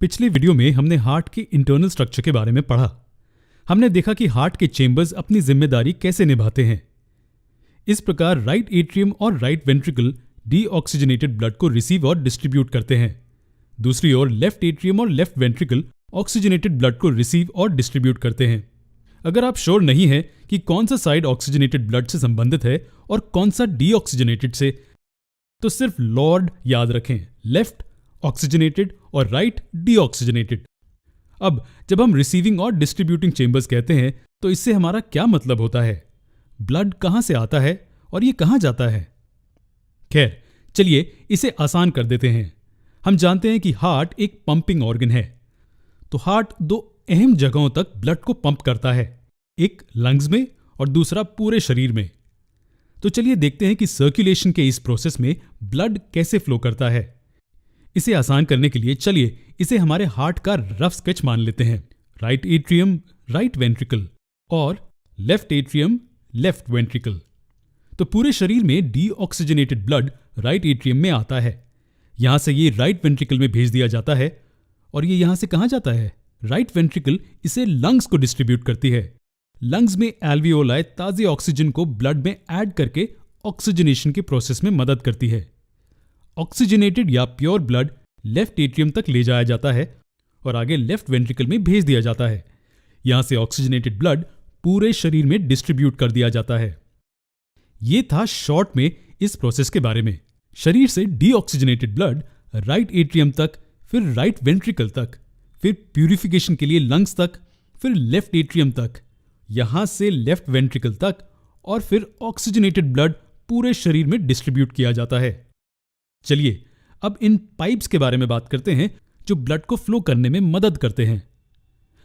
पिछले वीडियो में हमने हार्ट के इंटरनल स्ट्रक्चर के बारे में पढ़ा। हमने देखा कि हार्ट के चेंबर्स अपनी जिम्मेदारी कैसे निभाते हैं। इस प्रकार राइट एट्रियम और राइट वेंट्रिकल डीऑक्सीजनेटेड ब्लड को रिसीव और डिस्ट्रीब्यूट करते हैं। दूसरी ओर लेफ्ट एट्रियम और लेफ्ट वेंट्रिकल ऑक्सीजनेटेड ब्लड को रिसीव और डिस्ट्रीब्यूट करते हैं। अगर आप श्योर नहीं है कि कौन सा साइड ऑक्सीजनेटेड ब्लड से संबंधित है और कौन सा डीऑक्सीजनेटेड से, तो सिर्फ लॉर्ड याद रखें, लेफ्ट ऑक्सीजनेटेड और राइट डीऑक्सीजनेटेड। अब जब हम रिसीविंग और डिस्ट्रीब्यूटिंग चेंबर्स कहते हैं तो इससे हमारा क्या मतलब होता है? ब्लड कहां से आता है और ये कहां जाता है? खैर, चलिए इसे आसान कर देते हैं। हम जानते हैं कि हार्ट एक पंपिंग ऑर्गन है, तो हार्ट दो अहम जगहों तक ब्लड को पंप करता है, एक लंग्स में और दूसरा पूरे शरीर में। तो चलिए देखते हैं कि सर्कुलेशन के इस प्रोसेस में ब्लड कैसे फ्लो करता है। इसे आसान करने के लिए चलिए इसे हमारे हार्ट का रफ स्केच मान लेते हैं। राइट एट्रियम, राइट वेंट्रिकल और लेफ्ट एट्रियम, लेफ्ट वेंट्रिकल। तो पूरे शरीर में डीऑक्सीजनेटेड ब्लड राइट एट्रियम में आता है। यहां से ये राइट वेंट्रिकल में भेज दिया जाता है और ये यहां से कहां जाता है? राइट वेंट्रिकल इसे लंग्स को डिस्ट्रीब्यूट करती है। लंग्स में एल्वियोलाई ताजे ऑक्सीजन को ब्लड में ऐड करके ऑक्सीजनेशन के प्रोसेस में मदद करती है। ऑक्सीजनेटेड या प्योर ब्लड लेफ्ट एट्रियम तक ले जाया जाता है और आगे लेफ्ट वेंट्रिकल में भेज दिया जाता है। यहां से ऑक्सीजनेटेड ब्लड पूरे शरीर में डिस्ट्रीब्यूट कर दिया जाता है। यह था शॉर्ट में इस प्रोसेस के बारे में। शरीर से डीऑक्सीजनेटेड ब्लड राइट एट्रियम तक, फिर राइट वेंट्रिकल तक, फिर प्यूरिफिकेशन के लिए लंग्स तक, फिर लेफ्ट एट्रियम तक, यहां से लेफ्ट वेंट्रिकल तक और फिर ऑक्सीजनेटेड ब्लड पूरे शरीर में डिस्ट्रीब्यूट किया जाता है। चलिए अब इन पाइप्स के बारे में बात करते हैं जो ब्लड को फ्लो करने में मदद करते हैं।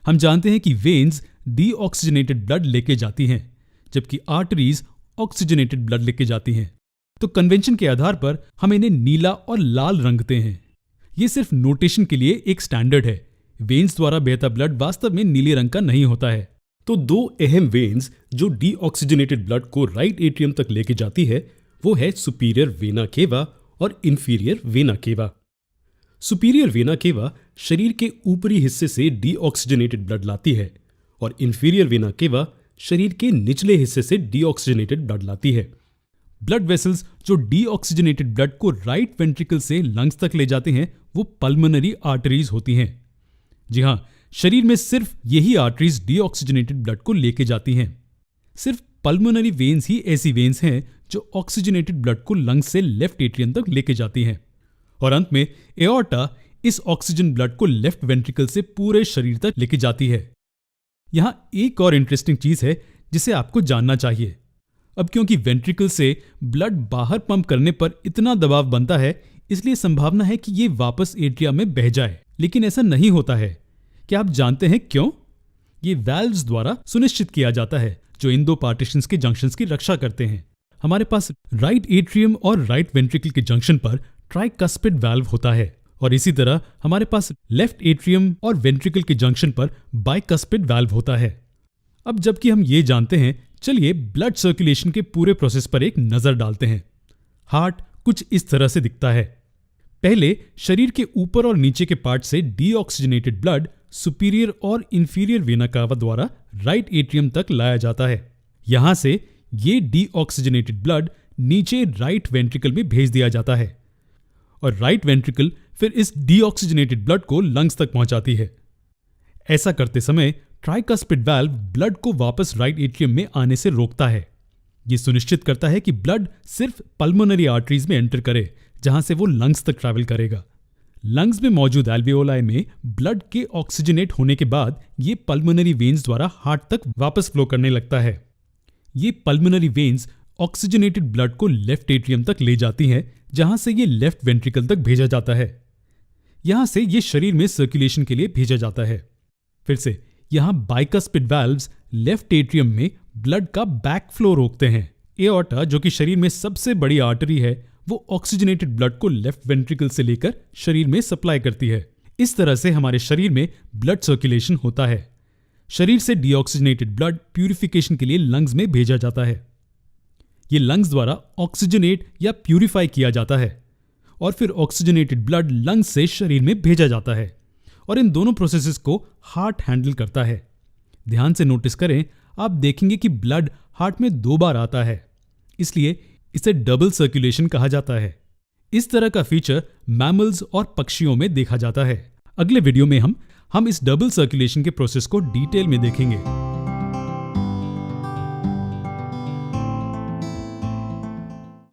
हम जानते हैं कि वेन्स डीऑक्सीजनेटेड ब्लड लेके जाती हैं, जबकि आर्टरीज ऑक्सीजनेटेड ब्लड लेके जाती हैं। तो कन्वेंशन के आधार पर हम इन्हें नीला और लाल रंगते हैं। यह सिर्फ नोटेशन के लिए एक स्टैंडर्ड है। वेन्स द्वारा बहता ब्लड वास्तव में नीले रंग का नहीं होता है। तो दो अहम वेन्स जो डीऑक्सीजनेटेड ब्लड को राइट एट्रियम तक लेके जाती है वो है सुपीरियर वेना केवा और inferior vena cava. Superior vena cava शरीर के ऊपरी हिस्से से डीऑक्सीजनेटेड ब्लड लाती है और इंफीरियर वेना केवा शरीर के निचले हिस्से से डीऑक्सीजनेटेड ब्लड लाती है। ब्लड वेसल्स जो डीऑक्सीजनेटेड ब्लड को राइट वेंट्रिकल से लंग्स तक ले जाते हैं वो पल्मोनरी आर्टरीज होती हैं। जी हां, शरीर में सिर्फ यही आर्टरीज डीऑक्सीजनेटेड ब्लड को लेके जाती हैं। सिर्फ पल्मोनरी वेन्स ही ऐसी वेन्स हैं जो ऑक्सीजनेटेड ब्लड को लंग्स से लेफ्ट एट्रियम तक लेके जाती हैं। और अंत में एओर्टा इस ऑक्सीजन ब्लड को लेफ्ट वेंट्रिकल से पूरे शरीर तक लेके जाती है। यहां एक और इंटरेस्टिंग चीज है जिसे आपको जानना चाहिए। अब क्योंकि वेंट्रिकल से ब्लड बाहर पंप करने पर इतना दबाव बनता है, इसलिए संभावना है कि यह वापस एट्रिया में बह जाए, लेकिन ऐसा नहीं होता है। क्या आप जानते हैं क्यों? ये वाल्व्स द्वारा सुनिश्चित किया जाता है जो इन दो पार्टीशंस के जंक्शंस की रक्षा करते हैं। हमारे पास राइट एट्रियम और राइट वेंट्रिकल के जंक्शन पर ट्राइकस्पिड वाल्व होता है और इसी तरह हमारे पास लेफ्ट एट्रियम और वेंट्रिकल के जंक्शन पर बाइकस्पिड वाल्व होता है। अब जबकि हम ये जानते हैं, चलिए ब्लड सर्कुलेशन के पूरे प्रोसेस पर एक नजर डालते हैं। हार्ट कुछ इस तरह से दिखता है। पहले शरीर के ऊपर और नीचे के पार्ट से डीऑक्सीजनेटेड ब्लड सुपीरियर और इंफीरियर वेना कावा द्वारा राइट एट्रियम तक लाया जाता है। यहां से ये डीऑक्सीजनेटेड ब्लड नीचे राइट वेंट्रिकल में भेज दिया जाता है और राइट वेंट्रिकल फिर इस डीऑक्सीजनेटेड ब्लड को लंग्स तक पहुंचाती है। ऐसा करते समय ट्राइकस्पिड वाल्व ब्लड को वापस राइट एट्रियम में आने से रोकता है। यह सुनिश्चित करता है कि ब्लड सिर्फ पल्मोनरी आर्टरीज में एंटर करे, जहां से वो लंग्स तक ट्रैवल करेगा। लंग्स में मौजूद एल्वियोलाई में ब्लड के ऑक्सीजनेट होने के बाद ये पल्मोनरी वेन्स द्वारा हार्ट तक वापस फ्लो करने लगता है। ये पल्मोनरी वेन्स ऑक्सीजनेटेड ब्लड को लेफ्ट एट्रियम तक ले जाती हैं, जहां से ये लेफ्ट वेंट्रिकल तक भेजा जाता है। यहां से ये शरीर में सर्कुलेशन के लिए भेजा जाता है। फिर से यहां बाइकस्पिड वाल्व्स लेफ्ट एट्रियम में ब्लड का बैक फ्लो रोकते हैं। एओर्टा जो कि शरीर में सबसे बड़ी आर्टरी है, वो ऑक्सीजनेटेड ब्लड को लेफ्ट वेंट्रिकल से लेकर शरीर में सप्लाई करती है। इस तरह से हमारे शरीर में ब्लड सर्कुलेशन होता है। शरीर से डीऑक्सीजनेटेड ब्लड प्यूरिफिकेशन के लिए लंग्स में भेजा जाता है। ये लंग्स द्वारा ऑक्सीजनेट या प्यूरिफाई किया जाता है और फिर ऑक्सीजनेटेड ब्लड लंग्स से शरीर में भेजा जाता है और इन दोनों प्रोसेसेस को हार्ट हैंडल करता है। ध्यान से नोटिस करें, आप देखेंगे कि ब्लड हार्ट में 2 बार आता है, इसलिए इसे डबल सर्कुलेशन कहा जाता है। इस तरह का फीचर मैमल्स और पक्षियों में देखा जाता है। अगले वीडियो में हम इस डबल सर्कुलेशन के प्रोसेस को डिटेल में देखेंगे।